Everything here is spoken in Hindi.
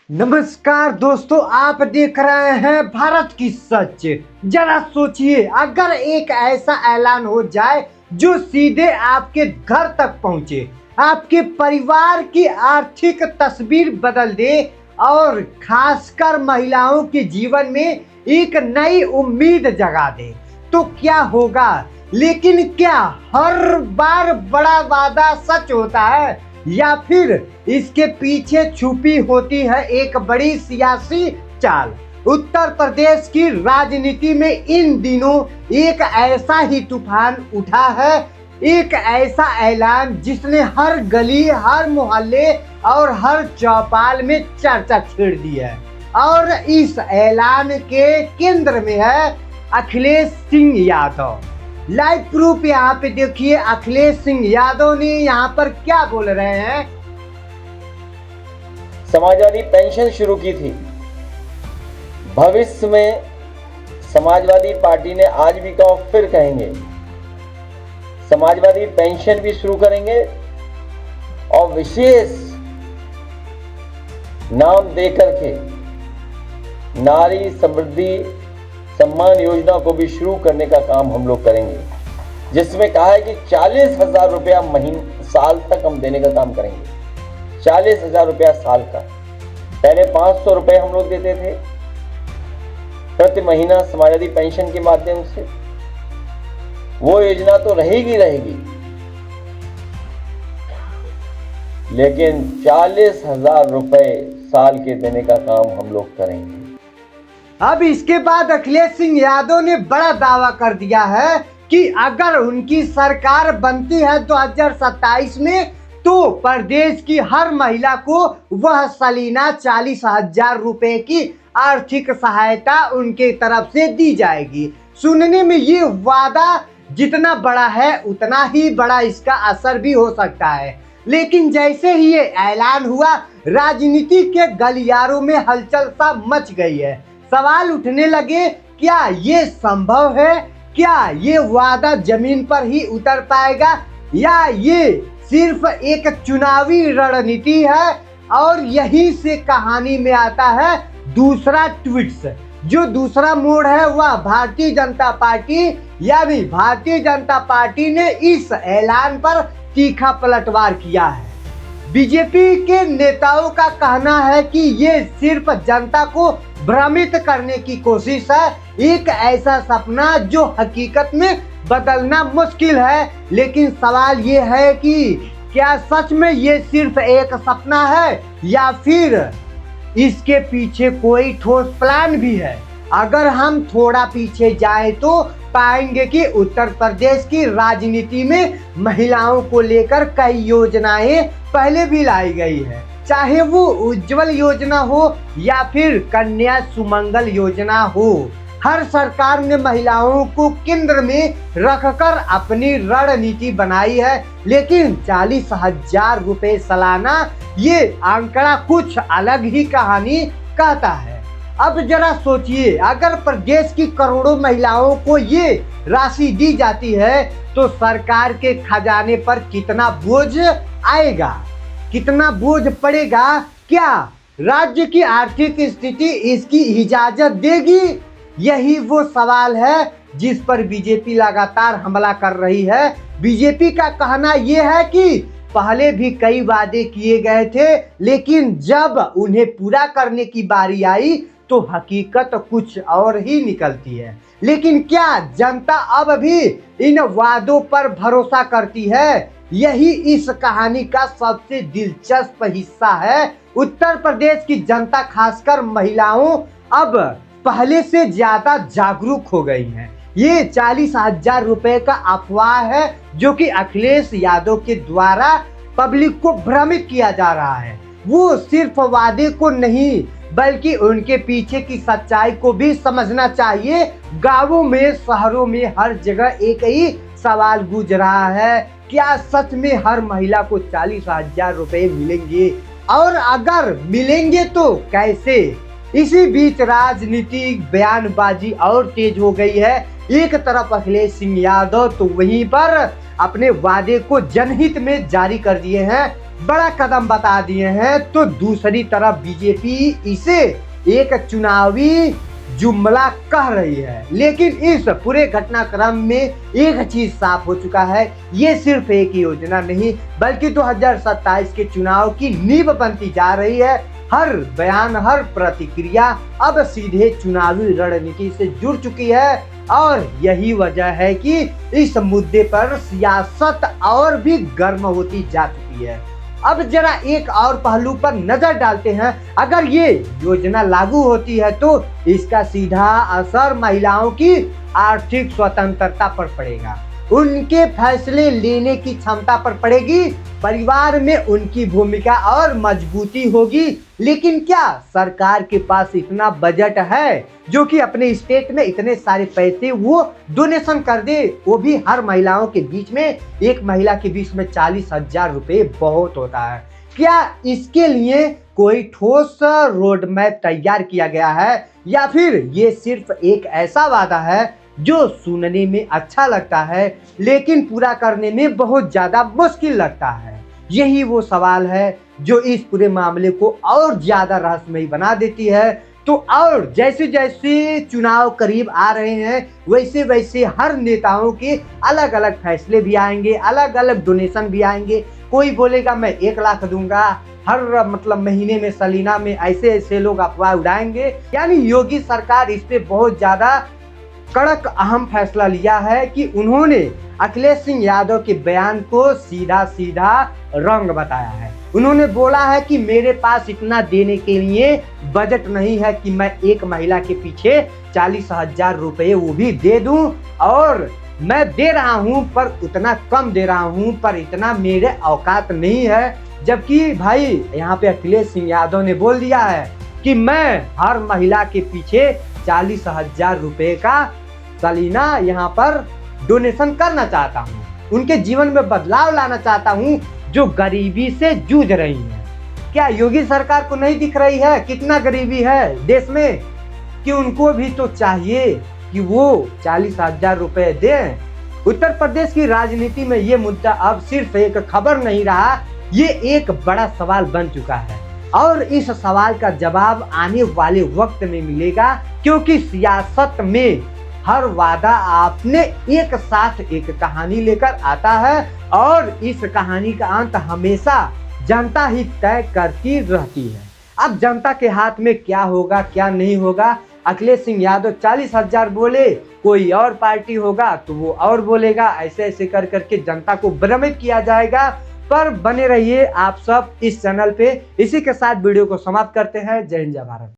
नमस्कार दोस्तों, आप देख रहे हैं भारत की सच। जरा सोचिए, अगर एक ऐसा ऐलान हो जाए जो सीधे आपके घर तक पहुंचे, आपके परिवार की आर्थिक तस्वीर बदल दे और खासकर महिलाओं के जीवन में एक नई उम्मीद जगा दे, तो क्या होगा। लेकिन क्या हर बार बड़ा वादा सच होता है या फिर इसके पीछे छुपी होती है एक बड़ी सियासी चाल। उत्तर प्रदेश की राजनीति में इन दिनों एक ऐसा ही तूफान उठा है, एक ऐसा ऐलान जिसने हर गली, हर मोहल्ले और हर चौपाल में चर्चा छेड़ दी है। और इस ऐलान के केंद्र में है अखिलेश सिंह यादव। लाइव प्रूफ यहाँ पे देखिए, अखिलेश सिंह यादव ने यहाँ पर क्या बोल रहे हैं। समाजवादी पेंशन शुरू की थी। भविष्य में समाजवादी पार्टी ने आज भी कहा, फिर कहेंगे समाजवादी पेंशन भी शुरू करेंगे और विशेष नाम देकर के नारी समृद्धि सम्मान योजना को भी शुरू करने का काम हम लोग करेंगे, जिसमें कहा है कि 40,000 रुपया साल तक हम देने का काम करेंगे। 40,000 रुपया साल का। पहले 500 रुपये हम लोग देते थे प्रति महीना समाजवादी पेंशन के माध्यम से। वो योजना तो रहेगी, लेकिन 40,000 रुपये साल के देने का काम हम लोग करेंगे। अब इसके बाद अखिलेश सिंह यादव ने बड़ा दावा कर दिया है कि अगर उनकी सरकार बनती है 2027 में, तो प्रदेश की हर महिला को वह सालाना 40,000 रुपए की आर्थिक सहायता उनके तरफ से दी जाएगी। सुनने में ये वादा जितना बड़ा है उतना ही बड़ा इसका असर भी हो सकता है, लेकिन जैसे ही ये ऐलान हुआ, राजनीति के गलियारों में हलचल सा मच गई है। सवाल उठने लगे, क्या ये संभव है? क्या ये वादा जमीन पर ही उतर पाएगा या ये सिर्फ एक चुनावी रणनीति है? और यहीं से कहानी में आता है दूसरा ट्विस्ट। जो दूसरा मोड़ है वह भारतीय जनता पार्टी, यानी भारतीय जनता पार्टी ने इस ऐलान पर तीखा पलटवार किया है। बीजेपी के नेताओं का कहना है कि ये सिर्फ जनता को भ्रमित करने की कोशिश है, एक ऐसा सपना जो हकीकत में बदलना मुश्किल है। लेकिन सवाल ये है कि क्या सच में ये सिर्फ एक सपना है या फिर इसके पीछे कोई ठोस प्लान भी है। अगर हम थोड़ा पीछे जाएं तो पाएंगे कि उत्तर प्रदेश की राजनीति में महिलाओं को लेकर कई योजनाएं पहले भी लाई गई है, चाहे वो उज्जवल योजना हो या फिर कन्या सुमंगल योजना हो। हर सरकार ने महिलाओं को केंद्र में रखकर अपनी रणनीति बनाई है, लेकिन 40,000 रुपए सालाना, ये आंकड़ा कुछ अलग ही कहानी कहता है। अब जरा सोचिए, अगर प्रदेश की करोड़ों महिलाओं को ये राशि दी जाती है तो सरकार के खजाने पर कितना बोझ आएगा, कितना बोझ पड़ेगा। क्या राज्य की आर्थिक स्थिति इसकी इजाजत देगी? यही वो सवाल है जिस पर बीजेपी लगातार हमला कर रही है। बीजेपी का कहना यह है कि पहले भी कई वादे किए गए थे, लेकिन जब उन्हें पूरा करने की बारी आई तो हकीकत कुछ और ही निकलती है। लेकिन क्या जनता अब भी इन वादों पर भरोसा करती है? यही इस कहानी का सबसे दिलचस्प हिस्सा है। उत्तर प्रदेश की जनता, खासकर महिलाओं, अब पहले से ज्यादा जागरूक हो गई हैं। ये 40,000 रुपए का अफवाह है जो कि अखिलेश यादव के द्वारा पब्लिक को भ्रमित किया जा रहा है। वो सिर्फ वादे को नहीं बल्कि उनके पीछे की सच्चाई को भी समझना चाहिए। गांवों में, शहरों में, हर जगह एक ही सवाल गूंज रहा है, क्या सच में हर महिला को 40,000 रुपए मिलेंगे? और अगर मिलेंगे तो कैसे? इसी बीच राजनीतिक बयानबाजी और तेज हो गई है। एक तरफ अखिलेश सिंह यादव तो वहीं पर अपने वादे को जनहित में जारी कर दिए हैं, बड़ा कदम बता दिए हैं, तो दूसरी तरफ बीजेपी इसे एक चुनावी जुमला कह रही है। लेकिन इस पूरे घटनाक्रम में एक चीज साफ हो चुका है, ये सिर्फ एक योजना नहीं बल्कि 2027 के चुनाव की नींव बनती जा रही है। हर बयान, हर प्रतिक्रिया अब सीधे चुनावी रणनीति से जुड़ चुकी है और यही वजह है कि इस मुद्दे पर सियासत और भी गर्म होती जा चुकी है। अब जरा एक और पहलू पर नजर डालते हैं। अगर ये योजना लागू होती है तो इसका सीधा असर महिलाओं की आर्थिक स्वतंत्रता पर पड़ेगा, उनके फैसले लेने की क्षमता पर पड़ेगी, परिवार में उनकी भूमिका और मजबूती होगी। लेकिन क्या सरकार के पास इतना बजट है जो कि अपने स्टेट में इतने सारे पैसे वो डोनेशन कर दे, वो भी हर महिलाओं के बीच में? एक महिला के बीच में 40,000 रुपए बहुत होता है। क्या इसके लिए कोई ठोस रोड मैप तैयार किया गया है या फिर ये सिर्फ एक ऐसा वादा है जो सुनने में अच्छा लगता है लेकिन पूरा करने में बहुत ज्यादा मुश्किल लगता है? यही वो सवाल है जो इस पूरे मामले को और ज्यादा रहस्यमयी बना देती है। तो और जैसे जैसे चुनाव करीब आ रहे हैं वैसे वैसे हर नेताओं के अलग अलग फैसले भी आएंगे, अलग अलग डोनेशन भी आएंगे। कोई बोलेगा मैं 1 लाख दूंगा हर महीने में, सलीना में, ऐसे ऐसे लोग अफवाह उड़ाएंगे। यानी योगी सरकार इस पे बहुत ज्यादा कड़क अहम फैसला लिया है कि उन्होंने अखिलेश सिंह यादव के बयान को सीधा सीधा रंग बताया है। उन्होंने बोला है कि मेरे पास इतना देने के लिए बजट नहीं है कि मैं एक महिला के पीछे 40,000 रुपए वो भी दे दूं, और मैं दे रहा हूं पर उतना कम दे रहा हूं, पर इतना मेरे औकात नहीं है। जबकि भाई यहाँ पे अखिलेश सिंह यादव ने बोल दिया है कि मैं हर महिला के पीछे 40,000 रुपए का सलीना यहाँ पर डोनेशन करना चाहता हूँ, उनके जीवन में बदलाव लाना चाहता हूँ जो गरीबी से जूझ रही है। क्या योगी सरकार को नहीं दिख रही है कितना गरीबी है देश में, कि उनको भी तो चाहिए कि वो 40,000 रुपए दें? उत्तर प्रदेश की राजनीति में ये मुद्दा अब सिर्फ एक खबर नहीं रहा, ये एक बड़ा सवाल बन चुका है और इस सवाल का जवाब आने वाले वक्त में मिलेगा, क्योंकि सियासत में हर वादा आपने एक साथ एक कहानी लेकर आता है और इस कहानी का अंत हमेशा जनता ही तय करती रहती है। अब जनता के हाथ में क्या होगा क्या नहीं होगा, अखिलेश सिंह यादव 40,000 बोले, कोई और पार्टी होगा तो वो और बोलेगा, ऐसे ऐसे कर करके जनता को भ्रमित किया जाएगा। पर बने रहिए आप सब इस चैनल पे। इसी के साथ वीडियो को समाप्त करते हैं। जय हिंद, जय भारत।